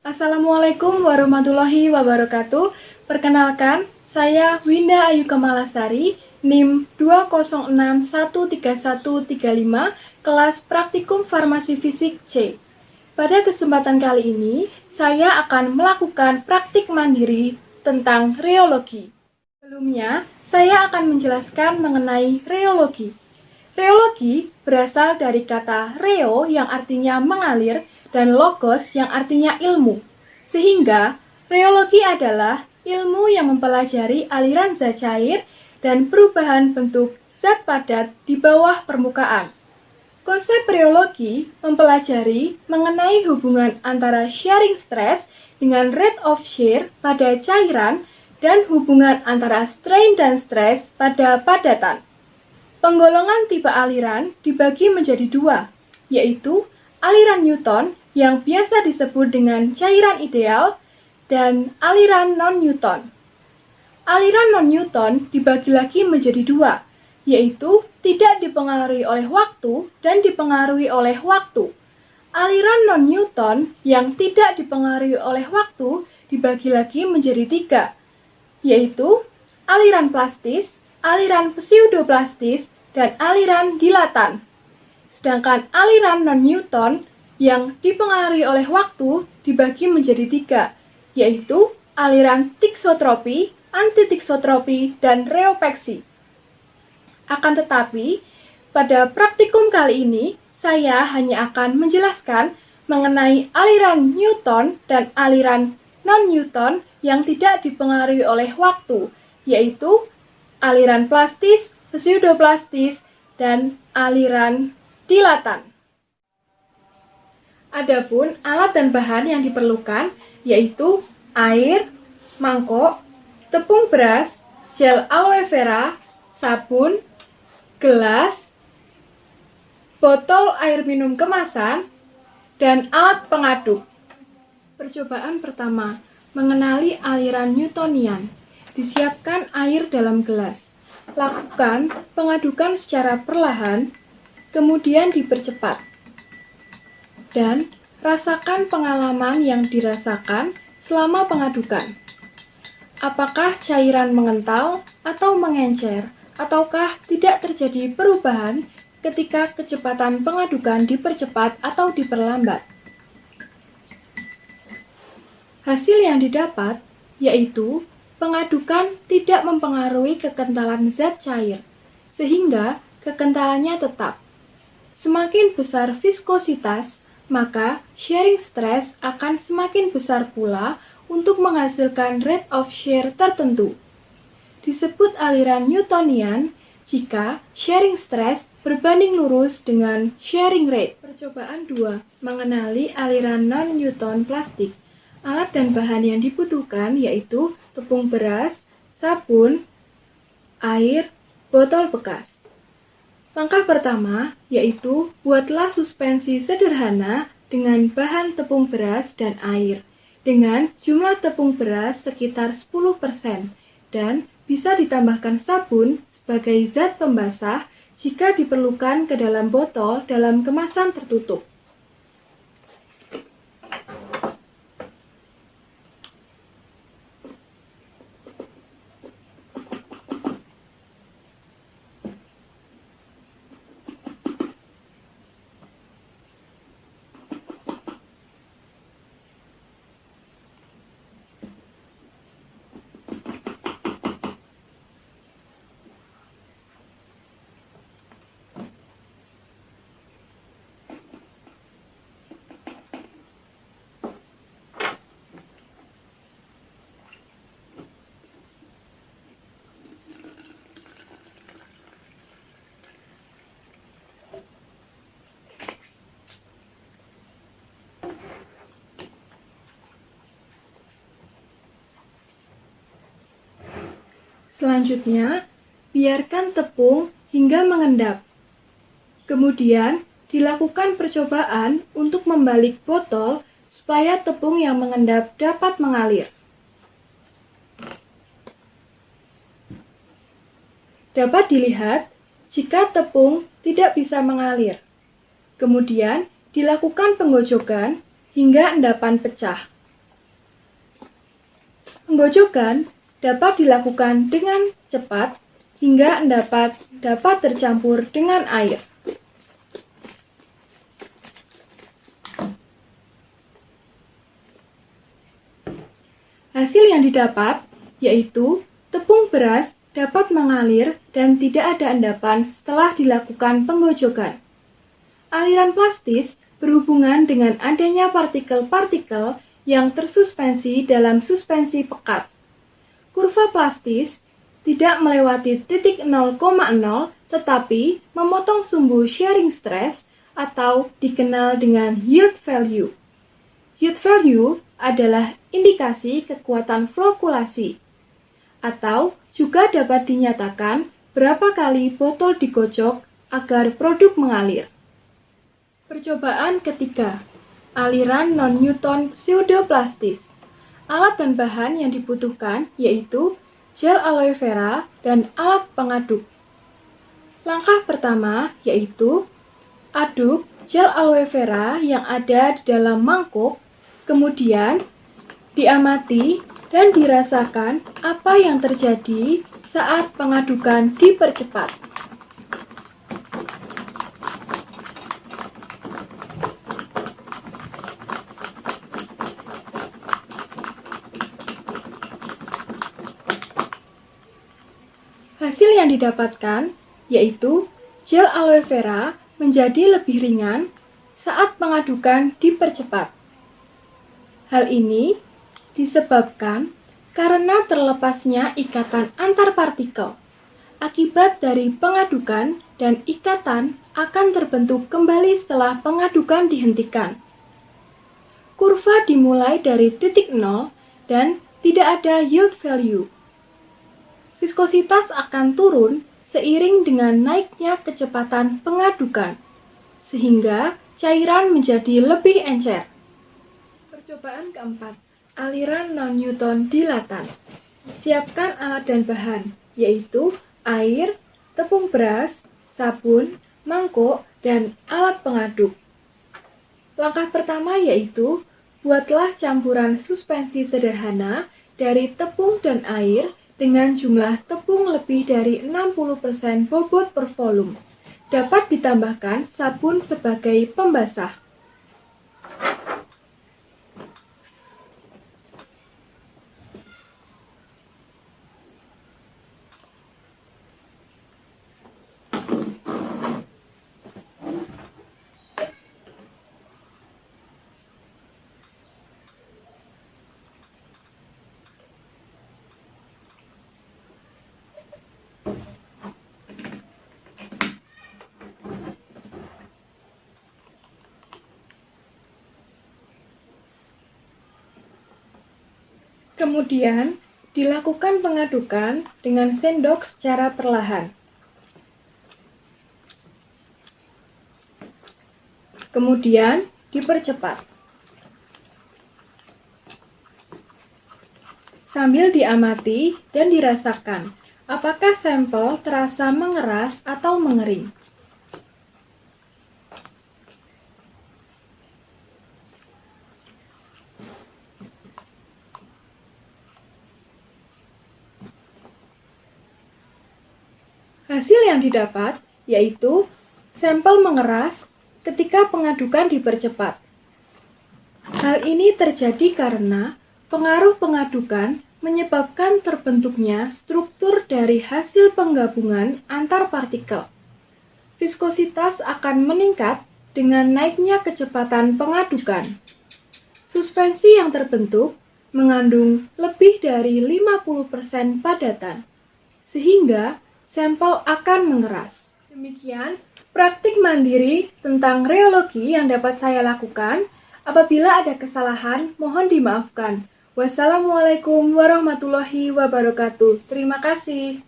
Assalamualaikum warahmatullahi wabarakatuh. Perkenalkan, saya Winda Ayu Kamalasari, NIM 206131135, kelas Praktikum Farmasi Fisik C. Pada kesempatan kali ini, saya akan melakukan praktik mandiri tentang reologi. Sebelumnya, saya akan menjelaskan mengenai reologi. Reologi berasal dari kata reo yang artinya mengalir dan logos yang artinya ilmu. Sehingga, reologi adalah ilmu yang mempelajari aliran zat cair dan perubahan bentuk zat padat di bawah permukaan. Konsep reologi mempelajari mengenai hubungan antara shearing stress dengan rate of shear pada cairan dan hubungan antara strain dan stress pada padatan. Penggolongan tipe aliran dibagi menjadi dua, yaitu aliran Newton yang biasa disebut dengan cairan ideal dan aliran non-Newton. Aliran non-Newton dibagi lagi menjadi dua, yaitu tidak dipengaruhi oleh waktu dan dipengaruhi oleh waktu. Aliran non-Newton yang tidak dipengaruhi oleh waktu dibagi lagi menjadi tiga, yaitu aliran plastis, aliran pseudoplastis, dan aliran dilatan. Sedangkan aliran non-Newton yang dipengaruhi oleh waktu dibagi menjadi tiga, yaitu aliran tiksotropi, antitiksotropi, dan reopeksi. Akan tetapi, pada praktikum kali ini, saya hanya akan menjelaskan mengenai aliran Newton dan aliran non-Newton yang tidak dipengaruhi oleh waktu, yaitu aliran plastis, pseudoplastis, dan aliran dilatan. Adapun alat dan bahan yang diperlukan yaitu air, mangkok, tepung beras, gel aloe vera, sabun, gelas, botol air minum kemasan, dan alat pengaduk. Percobaan pertama, mengenali aliran Newtonian. Disiapkan air dalam gelas. Lakukan pengadukan secara perlahan, kemudian dipercepat. Dan rasakan pengalaman yang dirasakan selama pengadukan. Apakah cairan mengental atau mengencer, ataukah tidak terjadi perubahan ketika kecepatan pengadukan dipercepat atau diperlambat? Hasil yang didapat yaitu pengadukan tidak mempengaruhi kekentalan zat cair, sehingga kekentalannya tetap. Semakin besar viskositas, maka shearing stress akan semakin besar pula untuk menghasilkan rate of shear tertentu. Disebut aliran Newtonian jika shearing stress berbanding lurus dengan shearing rate. Percobaan 2. Mengenali aliran non-Newton plastik. Alat dan bahan yang dibutuhkan yaitu tepung beras, sabun, air, botol bekas. Langkah pertama yaitu buatlah suspensi sederhana dengan bahan tepung beras dan air dengan jumlah tepung beras sekitar 10% dan bisa ditambahkan sabun sebagai zat pembasah jika diperlukan ke dalam botol dalam kemasan tertutup. Selanjutnya, biarkan tepung hingga mengendap. Kemudian, dilakukan percobaan untuk membalik botol supaya tepung yang mengendap dapat mengalir. Dapat dilihat jika tepung tidak bisa mengalir. Kemudian, dilakukan penggojokan hingga endapan pecah. Penggojokan dapat dilakukan dengan cepat hingga endapan dapat tercampur dengan air. Hasil yang didapat yaitu tepung beras dapat mengalir dan tidak ada endapan setelah dilakukan penggojokan. Aliran plastis berhubungan dengan adanya partikel-partikel yang tersuspensi dalam suspensi pekat. Kurva plastis tidak melewati titik 0,0 tetapi memotong sumbu shearing stress atau dikenal dengan yield value. Yield value adalah indikasi kekuatan flokulasi atau juga dapat dinyatakan berapa kali botol digocok agar produk mengalir. Percobaan ketiga, aliran non-Newton pseudoplastis. Alat dan bahan yang dibutuhkan yaitu gel aloe vera dan alat pengaduk. Langkah pertama yaitu aduk gel aloe vera yang ada di dalam mangkuk, kemudian diamati dan dirasakan apa yang terjadi saat pengadukan dipercepat. Hasil yang didapatkan yaitu gel aloe vera menjadi lebih ringan saat pengadukan dipercepat. Hal ini disebabkan karena terlepasnya ikatan antar partikel. Akibat dari pengadukan dan ikatan akan terbentuk kembali setelah pengadukan dihentikan. Kurva dimulai dari titik 0 dan tidak ada yield value. Viskositas akan turun seiring dengan naiknya kecepatan pengadukan, sehingga cairan menjadi lebih encer. Percobaan keempat, aliran non-Newton dilatan. Siapkan alat dan bahan, yaitu air, tepung beras, sabun, mangkuk, dan alat pengaduk. Langkah pertama yaitu, buatlah campuran suspensi sederhana dari tepung dan air dengan jumlah tepung lebih dari 60% bobot per volume. Dapat ditambahkan sabun sebagai pembasah. Kemudian, dilakukan pengadukan dengan sendok secara perlahan. Kemudian, dipercepat. Sambil diamati dan dirasakan apakah sampel terasa mengeras atau mengering. Hasil yang didapat yaitu sampel mengeras ketika pengadukan dipercepat. Hal ini terjadi karena pengaruh pengadukan menyebabkan terbentuknya struktur dari hasil penggabungan antar partikel. Viskositas akan meningkat dengan naiknya kecepatan pengadukan. Suspensi yang terbentuk mengandung lebih dari 50% padatan, sehingga sampel akan mengeras. Demikian praktik mandiri tentang rheologi yang dapat saya lakukan. Apabila ada kesalahan, mohon dimaafkan. Wassalamualaikum warahmatullahi wabarakatuh. Terima kasih.